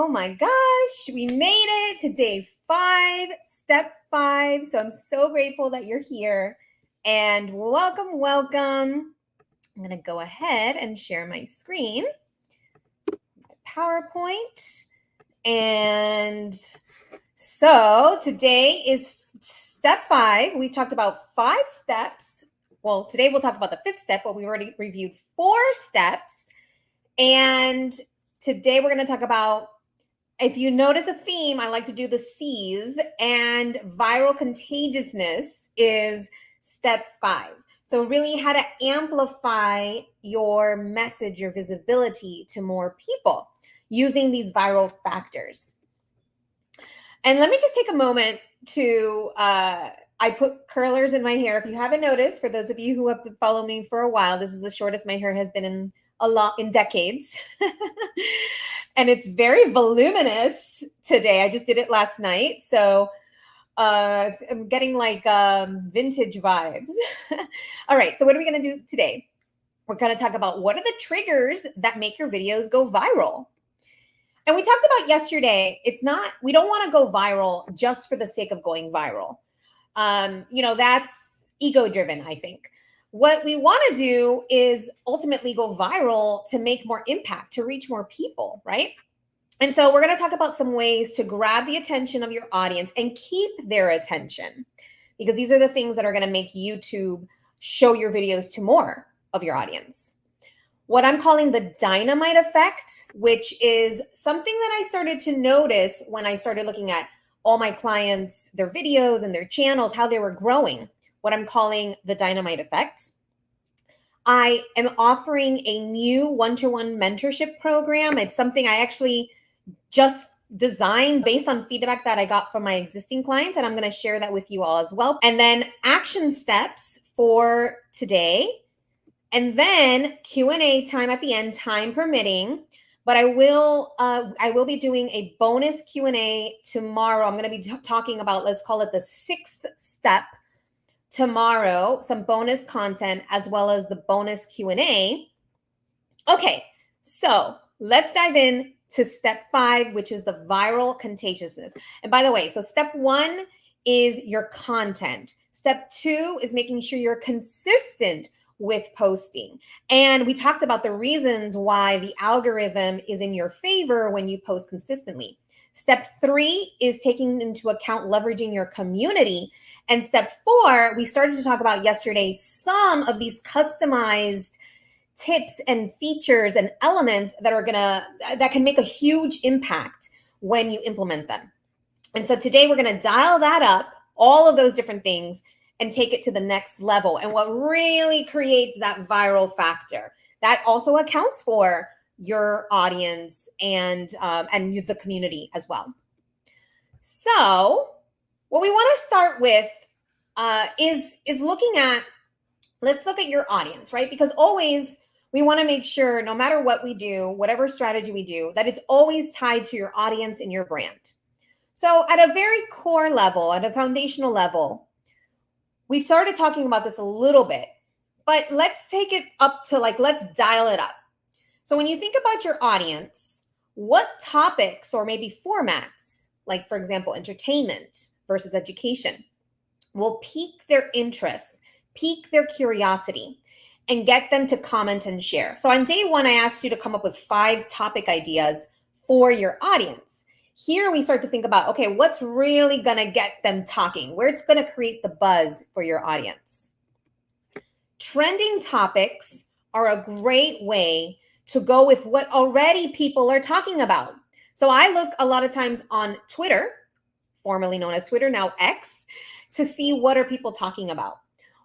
my gosh, we made it to day 5, step 5. So I'm so grateful that you're here and welcome, welcome. I'm going to go ahead and share my screen, my PowerPoint. And so today is step 5. We've talked about 5 steps. Well, today we'll talk about the 5th step, but we already reviewed 4 steps. And today we're going to talk about, if you notice a theme, I like to do the C's, and viral contagiousness is step 5. So really how to amplify your message, your visibility to more people using these viral factors. And let me just take a moment to, I put curlers in my hair. If you haven't noticed, for those of you who have followed me for a while, this is the shortest my hair has been in decades. And it's very voluminous today. I just did it last night. So I'm getting like vintage vibes. All right. So what are we going to do today? We're going to talk about what are the triggers that make your videos go viral. And we talked about yesterday, we don't want to go viral just for the sake of going viral. That's ego driven, I think. What we want to do is ultimately go viral to make more impact, to reach more people, right? And so we're going to talk about some ways to grab the attention of your audience and keep their attention, because these are the things that are going to make YouTube show your videos to more of your audience. What I'm calling the dynamite effect, which is something that I started to notice when I started looking at all my clients, their videos and their channels, how they were growing. What I'm calling the dynamite effect. I am offering a new one-to-one mentorship program. It's something I actually just designed based on feedback that I got from my existing clients, and I'm going to share that with you all as well. And then action steps for today, and then Q&A time at the end, time permitting. But I will be doing a bonus Q&A tomorrow. I'm going to be talking about, let's call it the 6th step tomorrow, some bonus content as well as the bonus Q&A. Okay, so let's dive in to step 5, which is the viral contagiousness. And by the way, so step 1 is your content. Step 2 is making sure you're consistent with posting. And we talked about the reasons why the algorithm is in your favor when you post consistently. Step 3 is taking into account leveraging your community. And step 4, we started to talk about yesterday, some of these customized tips and features and elements that can make a huge impact when you implement them. And so today we're going to dial that up, all of those different things, and take it to the next level. And what really creates that viral factor, that also accounts for your audience and the community as well. So what we want to start with is looking at, let's look at your audience, right? Because always we want to make sure, no matter what we do, whatever strategy we do, that it's always tied to your audience and your brand. So at a very core level, at a foundational level, we've started talking about this a little bit, but let's take it up to let's dial it up. So when you think about your audience, what topics or maybe formats, like for example, entertainment versus education, will pique their interest, pique their curiosity, and get them to comment and share. So on day 1, I asked you to come up with 5 topic ideas for your audience. Here we start to think about, okay, what's really going to get them talking? Where it's going to create the buzz for your audience. Trending topics are a great way to go with what already people are talking about. So I look a lot of times on Twitter, formerly known as Twitter, now X, to see what are people talking about.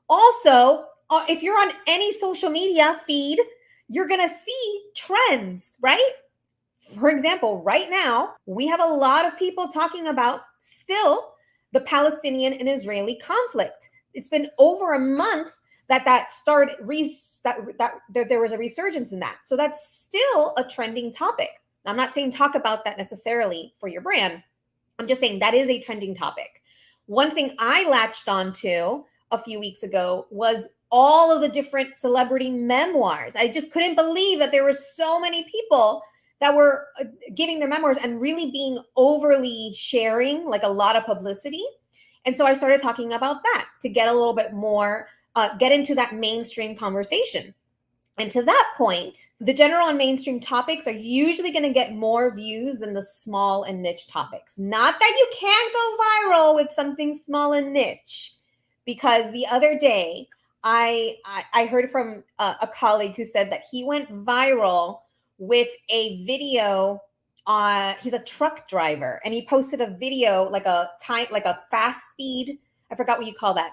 Also, if you're on any social media feed, you're going to see trends, right? For example, right now, we have a lot of people talking about still the Palestinian and Israeli conflict. It's been over a month that there was a resurgence in that. So that's still a trending topic. I'm not saying talk about that necessarily for your brand. I'm just saying that is a trending topic. One thing I latched onto a few weeks ago was all of the different celebrity memoirs. I just couldn't believe that there were so many people that were giving their memoirs and really being overly sharing, like a lot of publicity. And so I started talking about that to get a little bit more, get into that mainstream conversation. And to that point, the general and mainstream topics are usually going to get more views than the small and niche topics. Not that you can't go viral with something small and niche, because the other day I heard from a colleague who said that he went viral with a video. He's a truck driver, and he posted a video like a fast speed. I forgot what you call that,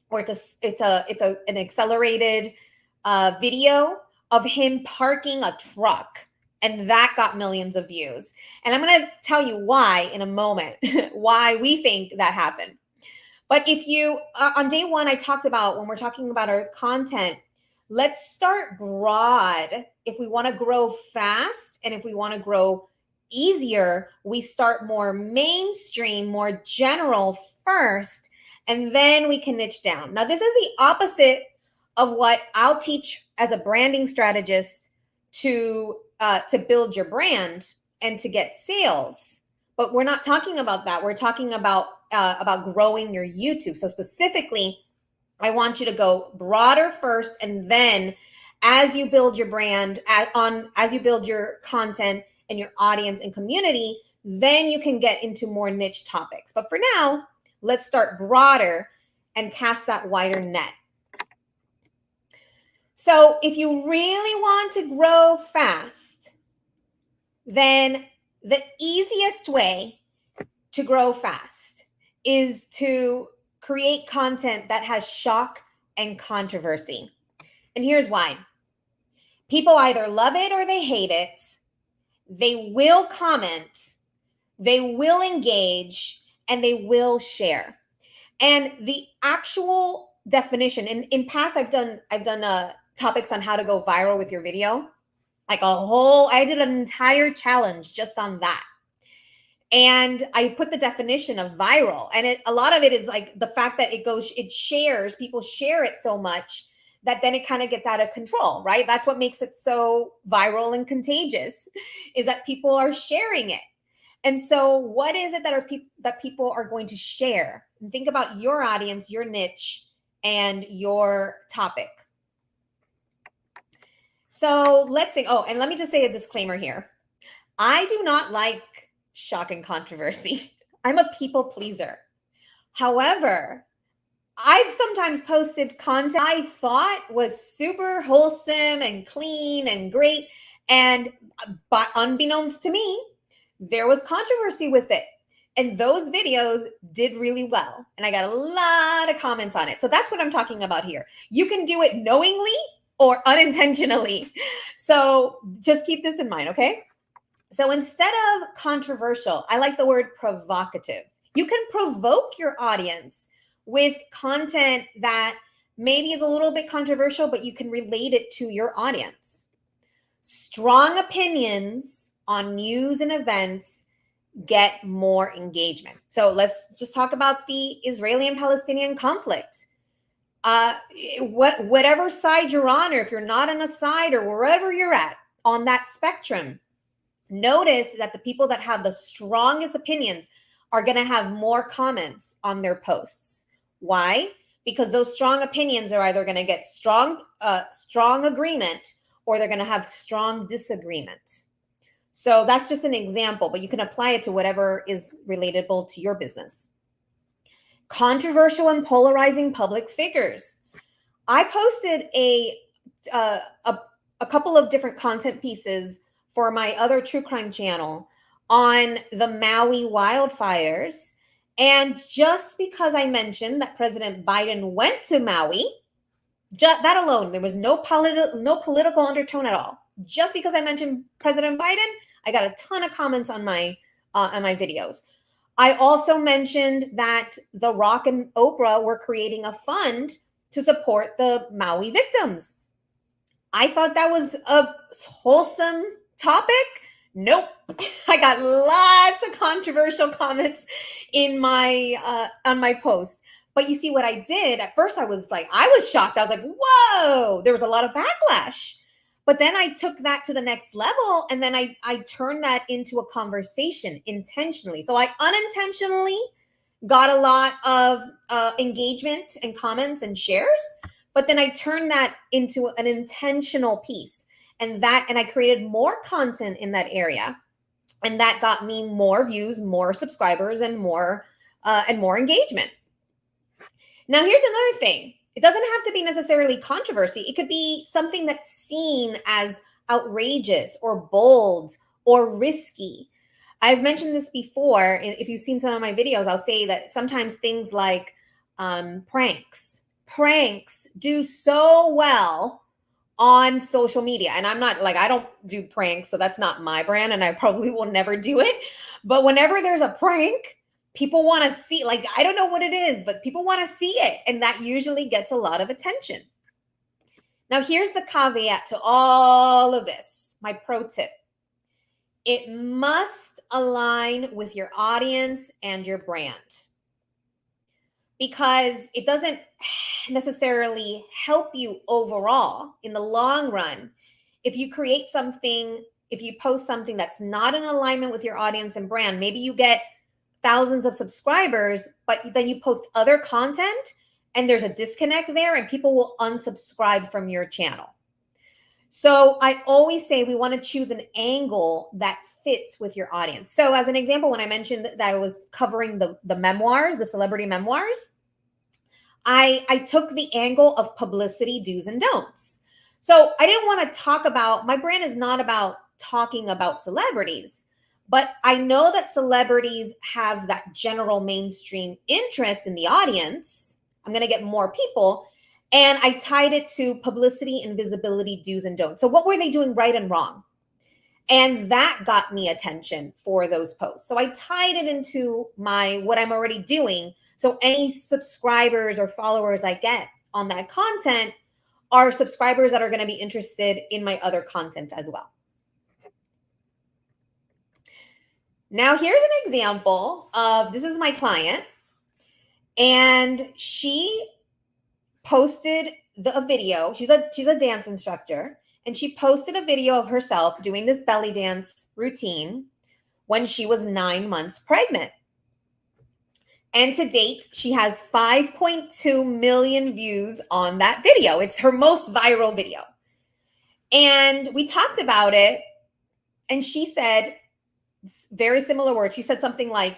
where it's an accelerated video of him parking a truck, and that got millions of views. And I'm going to tell you why in a moment, why we think that happened. But if you, on day one, I talked about, when we're talking about our content, let's start broad. If we want to grow fast and if we want to grow easier, we start more mainstream, more general first, and then we can niche down. Now, this is the opposite of what I'll teach as a branding strategist to build your brand and to get sales. But we're not talking about that. We're talking about growing your YouTube. So specifically, I want you to go broader first, and then as you build your brand, as you build your content and your audience and community, then you can get into more niche topics. But for now, let's start broader and cast that wider net. So if you really want to grow fast, then the easiest way to grow fast is to create content that has shock and controversy. And here's why. People either love it or they hate it. They will comment, they will engage, and they will share. And the actual definition, in past, I've done topics on how to go viral with your video. I did an entire challenge just on that. And I put the definition of viral, and a lot of it is like the fact that people share it so much that then it kind of gets out of control, right? That's what makes it so viral and contagious, is that people are sharing it. And so what is it that people are going to share? And think about your audience, your niche, and your topic. So let's say, and let me just say a disclaimer here. I do not like shock and controversy. I'm a people pleaser. However, I've sometimes posted content I thought was super wholesome and clean and great, but unbeknownst to me, there was controversy with it. And those videos did really well. And I got a lot of comments on it. So that's what I'm talking about here. You can do it knowingly or unintentionally. So just keep this in mind, okay? So instead of controversial, I like the word provocative. You can provoke your audience with content that maybe is a little bit controversial, but you can relate it to your audience. Strong opinions on news and events get more engagement. So let's just talk about the Israeli and Palestinian conflict. Whatever side you're on, or if you're not on a side, or wherever you're at on that spectrum, notice that the people that have the strongest opinions are going to have more comments on their posts. Why? Because those strong opinions are either going to get strong agreement, or they're going to have strong disagreement. So that's just an example, but you can apply it to whatever is relatable to your business. Controversial and polarizing public figures. I posted a couple of different content pieces for my other true crime channel on the Maui wildfires. And just because I mentioned that President Biden went to Maui, that alone, there was no political undertone at all. Just because I mentioned President Biden, I got a ton of comments on my videos. I also mentioned that The Rock and Oprah were creating a fund to support the Maui victims. I thought that was a wholesome topic. Nope. I got lots of controversial comments in my on my posts. But you see what I did? At first I was shocked. I was like, whoa, there was a lot of backlash. But then I took that to the next level, and then I turned that into a conversation intentionally. So I unintentionally got a lot of engagement and comments and shares, but then I turned that into an intentional piece, and I created more content in that area, and that got me more views, more subscribers, and more engagement. Now, here's another thing. It doesn't have to be necessarily controversy. It could be something that's seen as outrageous or bold or risky. I've mentioned this before. If you've seen some of my videos, I'll say that sometimes things like pranks do so well on social media. And I'm not like, I don't do pranks, so that's not my brand, and I probably will never do it. But whenever there's a prank, people want to see, like, I don't know what it is, but people want to see it. And that usually gets a lot of attention. Now, here's the caveat to all of this. My pro tip. It must align with your audience and your brand, because it doesn't necessarily help you overall in the long run if you create something, if you post something that's not in alignment with your audience and brand. Maybe you get thousands of subscribers, but then you post other content and there's a disconnect there, and people will unsubscribe from your channel. So I always say we want to choose an angle that fits with your audience. So as an example, when I mentioned that I was covering the memoirs, the celebrity memoirs, I took the angle of publicity do's and don'ts. So I didn't want to talk about, my brand is not about talking about celebrities, but I know that celebrities have that general mainstream interest in the audience. I'm going to get more people. And I tied it to publicity and visibility do's and don'ts. So what were they doing right and wrong? And that got me attention for those posts. So I tied it into what I'm already doing. So any subscribers or followers I get on that content are subscribers that are going to be interested in my other content as well. Now, here's an example of, this is my client, and she posted a video. She's a dance instructor, and she posted a video of herself doing this belly dance routine when she was 9 months pregnant. And to date, she has 5.2 million views on that video. It's her most viral video. And we talked about it, and she said very similar words. She said something like,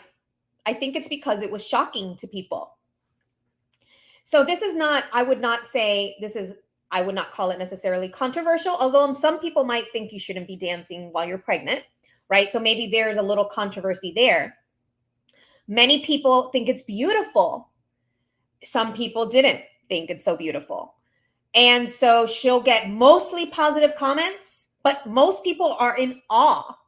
I think it's because it was shocking to people. So this is not, I would not call it necessarily controversial, although some people might think you shouldn't be dancing while you're pregnant, right? So maybe there's a little controversy there. Many people think it's beautiful. Some people didn't think it's so beautiful. And so she'll get mostly positive comments, but most people are in awe,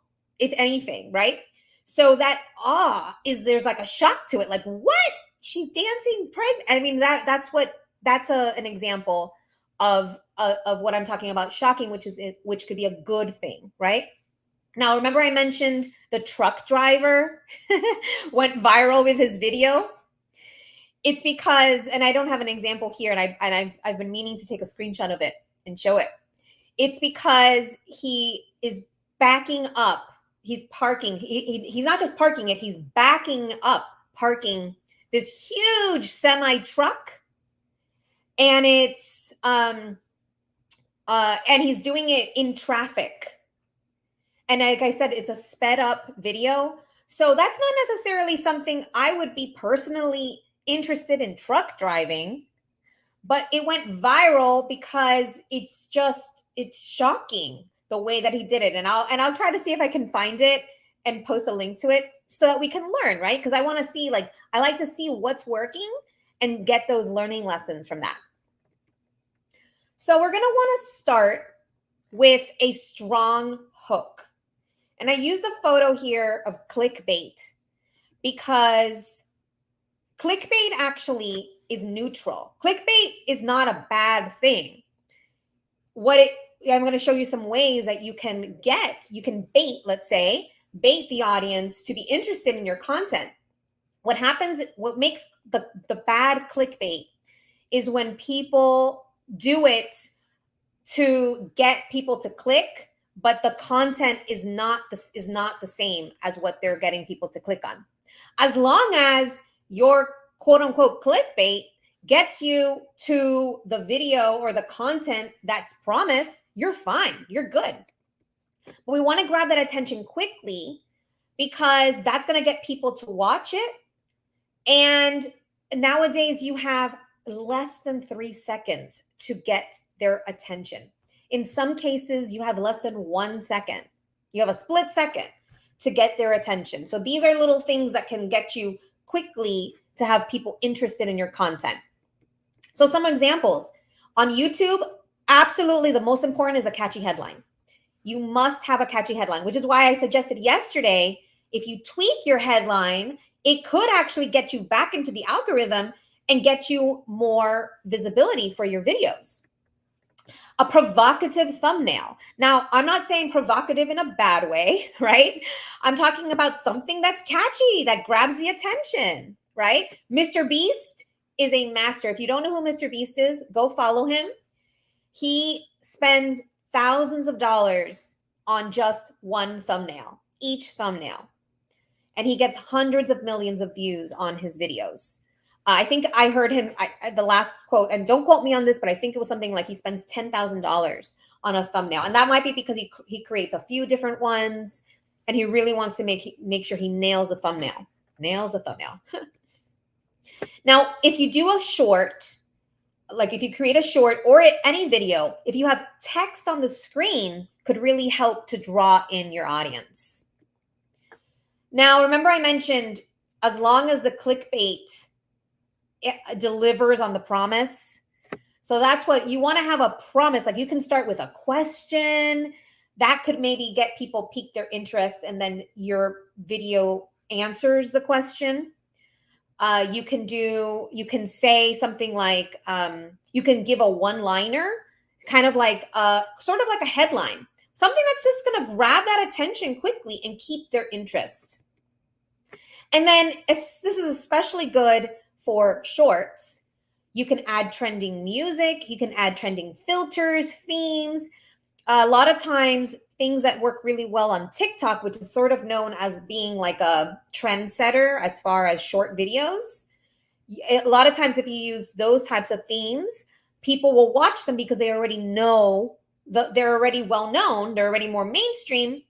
if anything, right? So that awe there's like a shock to it. Like, what? She's dancing pregnant. I mean, that's an example of what I'm talking about, shocking, which could be a good thing, right? Now, remember I mentioned the truck driver went viral with his video? It's because, and I don't have an example here, and I've been meaning to take a screenshot of it and show it. It's because he is backing up. He's parking. He's not just parking it. He's backing up, parking this huge semi truck, and it's and he's doing it in traffic. And like I said, it's a sped up video. So that's not necessarily something I would be personally interested in truck driving, but it went viral because it's shocking the way that he did it. And I'll try to see if I can find it and post a link to it so that we can learn, right? Because I want to see, I like to see what's working and get those learning lessons from that. So we're going to want to start with a strong hook. And I use the photo here of clickbait because clickbait actually is neutral. Clickbait is not a bad thing. I'm going to show you some ways that you can bait, let's say, bait the audience to be interested in your content. What makes the bad clickbait is when people do it to get people to click, but the content is not the same as what they're getting people to click on. As long as your quote unquote clickbait gets you to the video or the content that's promised, you're fine. You're good. But we want to grab that attention quickly because that's going to get people to watch it. And nowadays you have less than 3 seconds to get their attention. In some cases, you have less than 1 second. You have a split second to get their attention. So these are little things that can get you quickly to have people interested in your content. So some examples on YouTube, absolutely the most important is a catchy headline. You must have a catchy headline, which is why I suggested yesterday, if you tweak your headline, it could actually get you back into the algorithm and get you more visibility for your videos. A provocative thumbnail. Now, I'm not saying provocative in a bad way, right? I'm talking about something that's catchy, that grabs the attention, right? Mr. Beast is a master. If you don't know who Mr. Beast is, go follow him. He spends thousands of dollars on just one thumbnail, each thumbnail. And he gets hundreds of millions of views on his videos. I think I heard him, the last quote, and don't quote me on this, but I think it was something like he spends $10,000 on a thumbnail. And that might be because he creates a few different ones and he really wants to make sure he nails a thumbnail. Nails a thumbnail. Now, if you do a short, like if you create a short or any video, if you have text on the screen, could really help to draw in your audience. Now, remember I mentioned as long as the clickbait delivers on the promise. So that's what you want to have, a promise. Like you can start with a question that could maybe get people pique their interest and then your video answers the question. You can say something like, you can give a one-liner, kind of like sort of like a headline, something that's just going to grab that attention quickly and keep their interest. And then this is especially good for shorts. You can add trending music, you can add trending filters, themes. A lot of times things that work really well on TikTok, which is sort of known as being like a trendsetter as far as short videos. A lot of times if you use those types of themes, people will watch them because they already know, they're already well known, they're already more mainstream,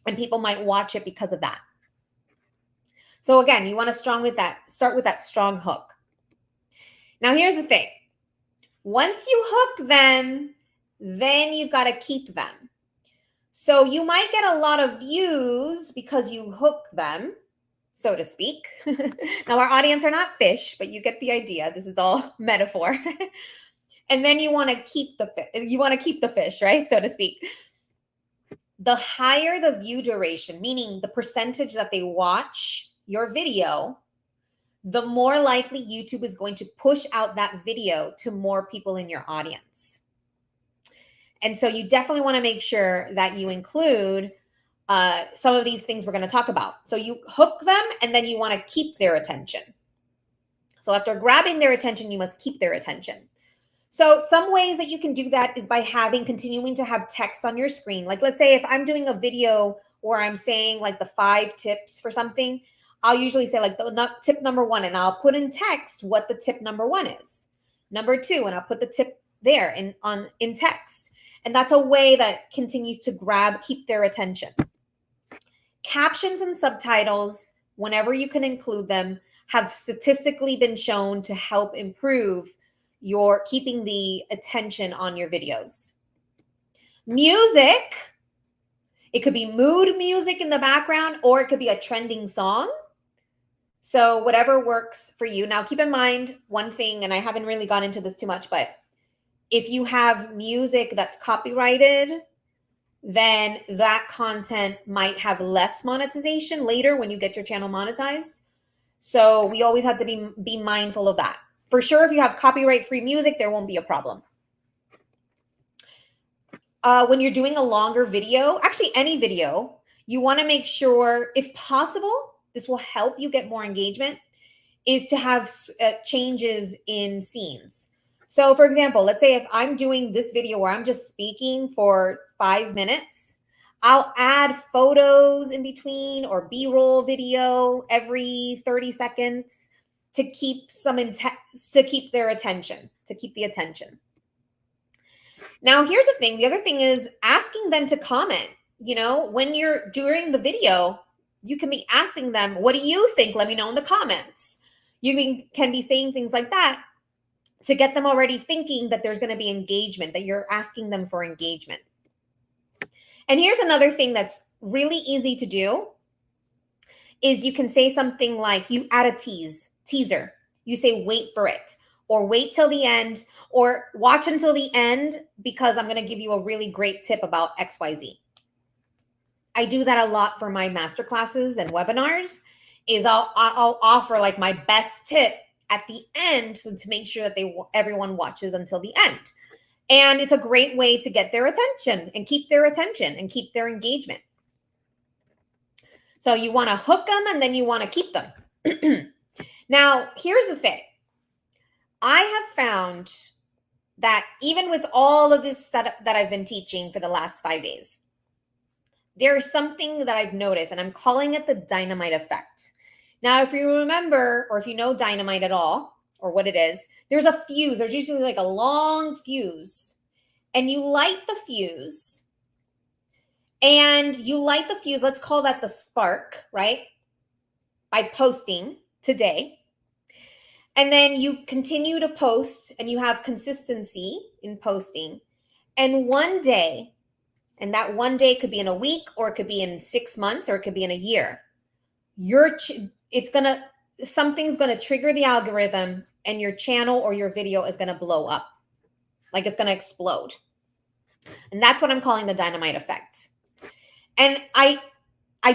and people might watch it because of that. So again, you want to start with that strong hook. Now here's the thing. Once you hook them, then you've got to keep them. So you might get a lot of views because you hook them, so to speak. Now our audience are not fish, but you get the idea. This is all metaphor. And then you want to keep the fish, right? So to speak. The higher the view duration, meaning the percentage that they watch your video, the more likely YouTube is going to push out that video to more people in your audience. And so you definitely want to make sure that you include some of these things we're going to talk about. So you hook them and then you want to keep their attention. So after grabbing their attention, you must keep their attention. So some ways that you can do that is by continuing to have text on your screen. Like let's say if I'm doing a video where I'm saying like the 5 tips for something, I'll usually say like tip number 1, and I'll put in text what the tip number 1 is. Number 2, and I'll put the tip there in text. And that's a way that continues to keep their attention. Captions and subtitles, whenever you can include them, have statistically been shown to help improve your keeping the attention on your videos. Music, it could be mood music in the background, or it could be a trending song. So whatever works for you. Now, keep in mind one thing, and I haven't really gone into this too much, but if you have music that's copyrighted, then that content might have less monetization later when you get your channel monetized. So we always have to be mindful of that. For sure, if you have copyright-free music, there won't be a problem. When you're doing a longer video, actually any video, you want to make sure, if possible, this will help you get more engagement, is to have changes in scenes. So for example, let's say if I'm doing this video where I'm just speaking for 5 minutes, I'll add photos in between or B-roll video every 30 seconds to keep to keep their attention, to keep the attention. Now, here's the thing. The other thing is asking them to comment. You know, when you're during the video, you can be asking them, what do you think? Let me know in the comments. You can be saying things like that to get them already thinking that there's going to be engagement, that you're asking them for engagement. And here's another thing that's really easy to do is you can say something like, you add a teaser. You say, wait for it, or wait till the end, or watch until the end because I'm going to give you a really great tip about XYZ. I do that a lot for my masterclasses and webinars is I'll offer like my best tip at the end to make sure that everyone watches until the end. And it's a great way to get their attention and keep their attention and keep their engagement. So you want to hook them and then you want to keep them. Now, here's the thing. I have found that even with all of this stuff that I've been teaching for the last 5 days, there is something that I've noticed, and I'm calling it the dynamite effect. Now, if you remember, or if you know dynamite at all, or what it is, there's a fuse. There's usually like a long fuse, and you light the fuse, let's call that the spark, right? By posting today. And then you continue to post and you have consistency in posting. And one day, and that one day could be in a week, or it could be in 6 months, or it could be in a year. Something's gonna trigger the algorithm, and your channel or your video is gonna blow up, like it's gonna explode. And that's what I'm calling the dynamite effect. And I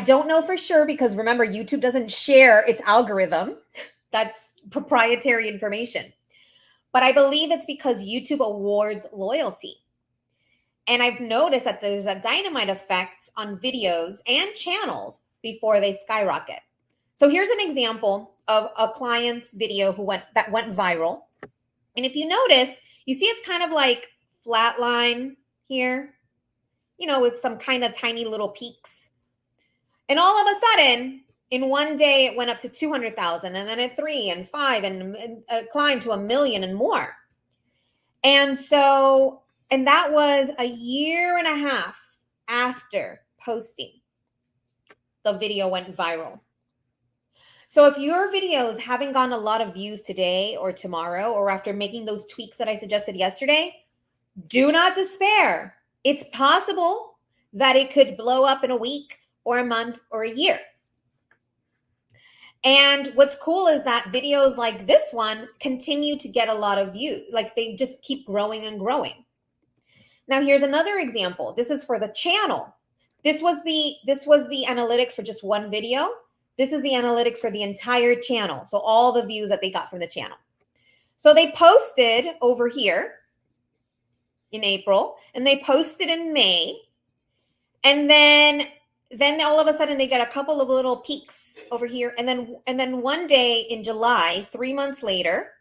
don't know for sure because remember, YouTube doesn't share its algorithm. That's proprietary information. But I believe it's because YouTube awards loyalty. And I've noticed that there's a dynamite effect on videos and channels before they skyrocket. So here's an example of a client's video that went viral. And if you notice, you see it's kind of like flatline here, you know, with some kind of tiny little peaks. And all of a sudden, in one day, it went up to 200,000, and then at 3 and 5, and climbed to 1 million and more. And that was a year and a half after posting. The video went viral. So if your videos haven't gotten a lot of views today or tomorrow, or after making those tweaks that I suggested yesterday, do not despair. It's possible that it could blow up in a week or a month or a year. And what's cool is that videos like this one continue to get a lot of views. Like they just keep growing and growing. Now here's another example. This is for the channel. This was the analytics for just one video. This is the analytics for the entire channel. So all the views that they got from the channel. So they posted over here in April, and they posted in May. And then all of a sudden they get a couple of little peaks over here. And then one day in July, 3 months later,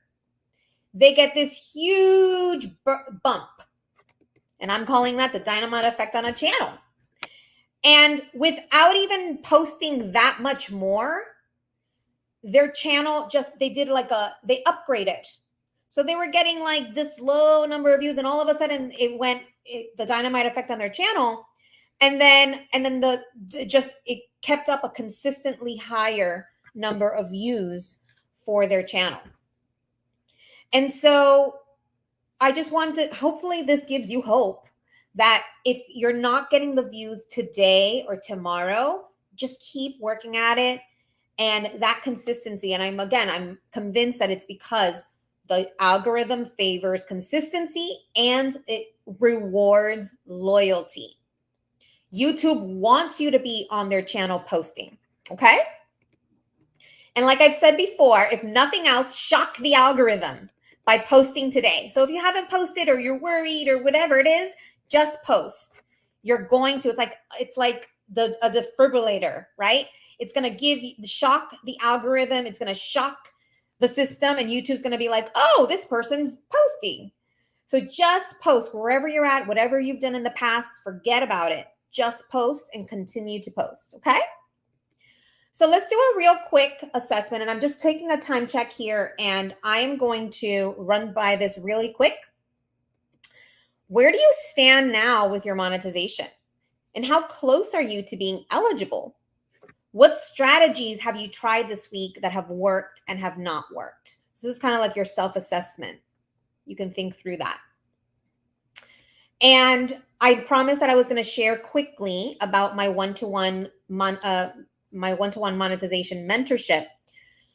they get this huge bump. And I'm calling that the dynamite effect on a channel. And without even posting that much more, their channel they upgraded. So they were getting like this low number of views, and all of a sudden the dynamite effect on their channel. And then it kept up a consistently higher number of views for their channel. And so I just wanted to, hopefully this gives you hope that if you're not getting the views today or tomorrow, just keep working at it. And that consistency, and I'm convinced that it's because the algorithm favors consistency and it rewards loyalty. YouTube wants you to be on their channel posting, okay? And like I've said before, if nothing else, shock the algorithm by posting today. So if you haven't posted or you're worried or whatever it is, just post. You're going to, it's like a defibrillator, right? It's going to shock the algorithm. It's going to shock the system, and YouTube's going to be like, oh, this person's posting. So just post wherever you're at, whatever you've done in the past, forget about it. Just post and continue to post, okay? So let's do a real quick assessment, and I'm just taking a time check here, and I am going to run by this really quick. Where do you stand now with your monetization? And how close are you to being eligible? What strategies have you tried this week that have worked and have not worked? So this is kind of like your self-assessment. You can think through that. And I promised that I was going to share quickly about my one-to-one monetization mentorship.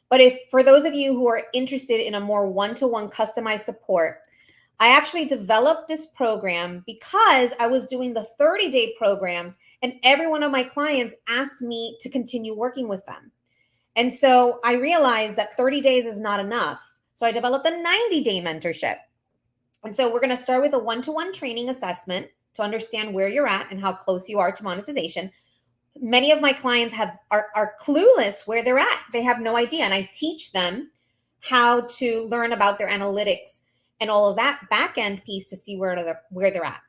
But if for those of you who are interested in a more one-to-one customized support, I actually developed this program because I was doing the 30-day programs, and every one of my clients asked me to continue working with them. And so I realized that 30 days is not enough. So I developed a 90-day mentorship. And so we're going to start with a one-to-one training assessment to understand where you're at and how close you are to monetization. Many of my clients are clueless where they're at. They have no idea. And I teach them how to learn about their analytics and all of that back end piece to see where they're at.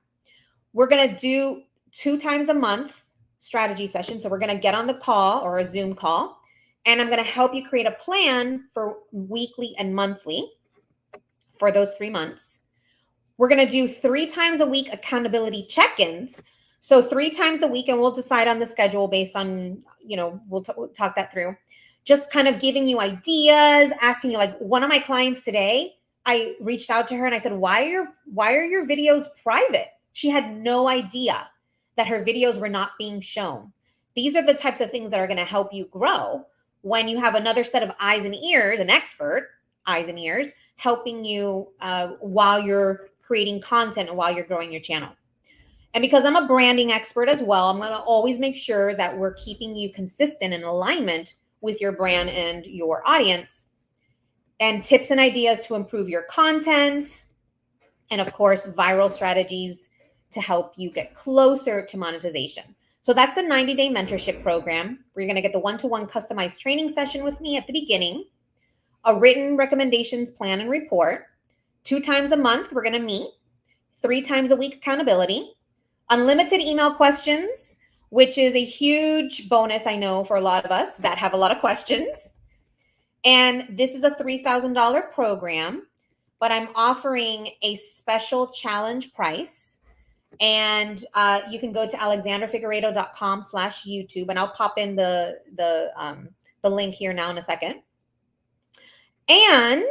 We're going to do 2 times a month strategy session. So we're going to get on the call or a Zoom call, and I'm going to help you create a plan for weekly and monthly for those 3 months. We're going to do 3 times a week accountability check-ins. So 3 times a week, and we'll decide on the schedule based on, we'll talk that through. Just kind of giving you ideas, asking you, like one of my clients today, I reached out to her and I said, why are your videos private? She had no idea that her videos were not being shown. These are the types of things that are going to help you grow when you have another set of eyes and ears, an expert, eyes and ears, helping you while you're creating content and while you're growing your channel. And because I'm a branding expert as well, I'm going to always make sure that we're keeping you consistent in alignment with your brand and your audience, and tips and ideas to improve your content, and of course, viral strategies to help you get closer to monetization. So that's the 90-day mentorship program, where you're going to get the one-to-one customized training session with me at the beginning, a written recommendations plan and report. 2 times a month, we're going to meet. 3 times a week accountability. Unlimited email questions, which is a huge bonus, I know, for a lot of us that have a lot of questions. And this is a $3,000 program, but I'm offering a special challenge price. And you can go to alexanderfigueredo.com/YouTube, and I'll pop in the link here now in a second. And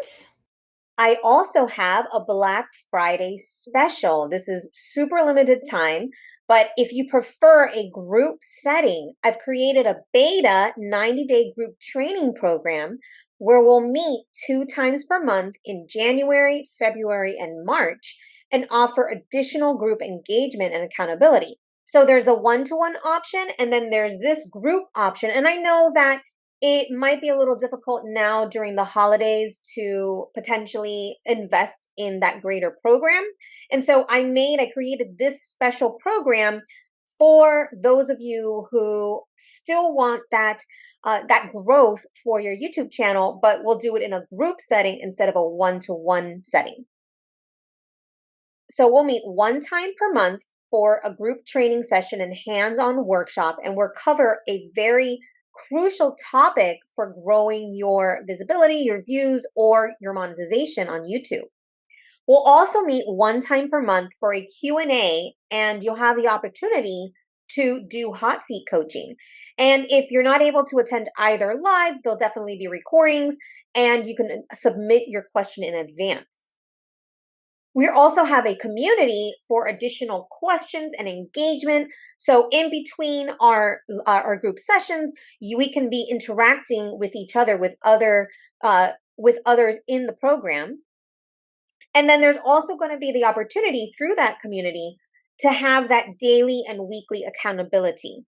I also have a Black Friday special. This is super limited time, but if you prefer a group setting, I've created a beta 90-day group training program where we'll meet 2 times per month in January, February, and March, and offer additional group engagement and accountability. So there's a one-to-one option, and then there's this group option. And I know that it might be a little difficult now during the holidays to potentially invest in that greater program. And so I created this special program for those of you who still want that growth for your YouTube channel, but we'll do it in a group setting instead of a one-to-one setting. So we'll meet 1 time per month for a group training session and hands-on workshop, and we'll cover a very crucial topic for growing your visibility, your views, or your monetization on YouTube. We'll also meet 1 time per month for a Q&A, and you'll have the opportunity to do hot seat coaching. And if you're not able to attend either live, there'll definitely be recordings, and you can submit your question in advance. We also have a community for additional questions and engagement. So in between our group sessions, we can be interacting with each other, with others in the program. And then there's also going to be the opportunity through that community to have that daily and weekly accountability.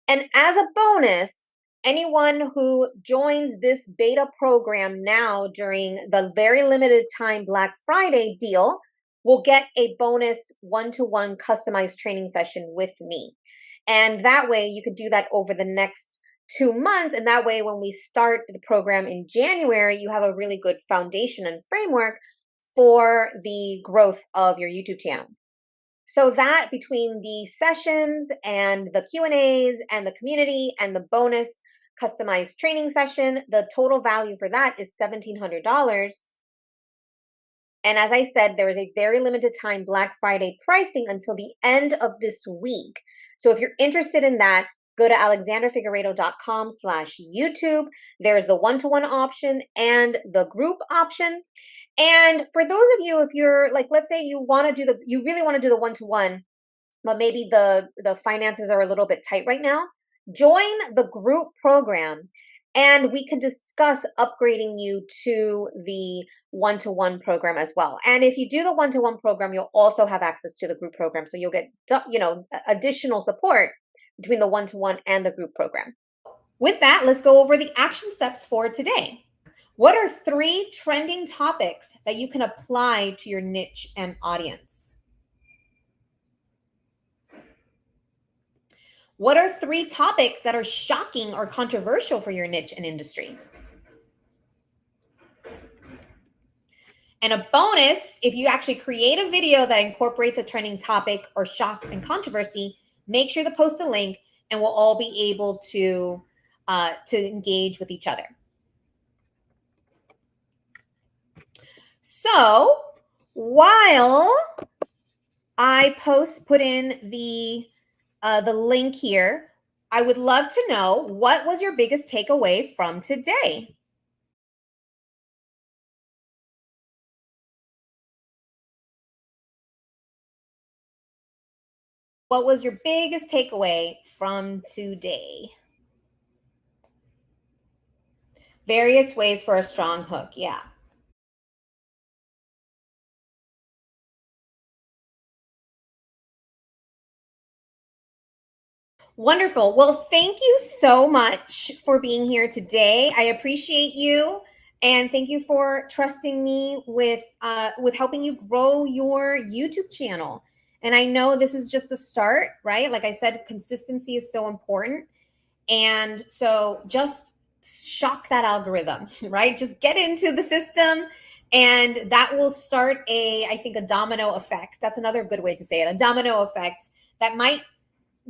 And as a bonus, anyone who joins this beta program now during the very limited time Black Friday deal will get a bonus one-to-one customized training session with me. And that way you could do that over the next 2 months. And that way, when we start the program in January, you have a really good foundation and framework for the growth of your YouTube channel. So that between the sessions and the Q&As and the community and the bonus customized training session, the total value for that is $1,700. And as I said, there is a very limited time Black Friday pricing until the end of this week. So if you're interested in that, go to alexanderfigueredo.com/YouTube. There's the one-to-one option and the group option. And for those of you, if you're like, let's say you really want to do the one-to-one, but maybe the finances are a little bit tight right now, join the group program and we can discuss upgrading you to the one-to-one program as well. And if you do the one-to-one program, you'll also have access to the group program. So you'll get, additional support between the one-to-one and the group program. With that, let's go over the action steps for today. What are 3 trending topics that you can apply to your niche and audience? What are 3 topics that are shocking or controversial for your niche and industry? And a bonus, if you actually create a video that incorporates a trending topic or shock and controversy, make sure to post a link and we'll all be able to engage with each other. So while I put in the link here, I would love to know, what was your biggest takeaway from today? What was your biggest takeaway from today? Various ways for a strong hook. Yeah. Wonderful. Well, thank you so much for being here today. I appreciate you, and thank you for trusting me with helping you grow your YouTube channel. And I know this is just a start, right? Like I said, consistency is so important. And so just shock that algorithm, right? Just get into the system and that will start I think, a domino effect. That's another good way to say it, a domino effect that might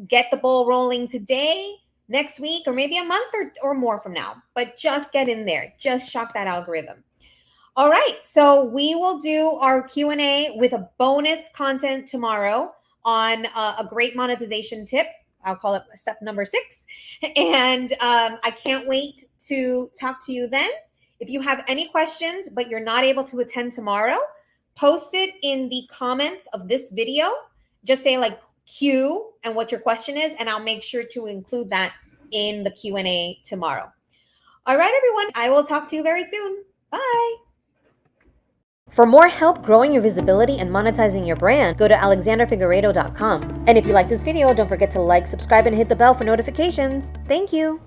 get the ball rolling today, next week, or maybe a month or more from now. But just get in there. Just shock that algorithm. All right. So we will do our Q&A with a bonus content tomorrow on a great monetization tip. I'll call it step number 6. And I can't wait to talk to you then. If you have any questions, but you're not able to attend tomorrow, post it in the comments of this video. Just say like Q and what your question is, and I'll make sure to include that in the Q&A tomorrow. All right, everyone. I will talk to you very soon. Bye. For more help growing your visibility and monetizing your brand, go to alexanderfigueredo.com. And if you like this video, don't forget to like, subscribe, and hit the bell for notifications. Thank you.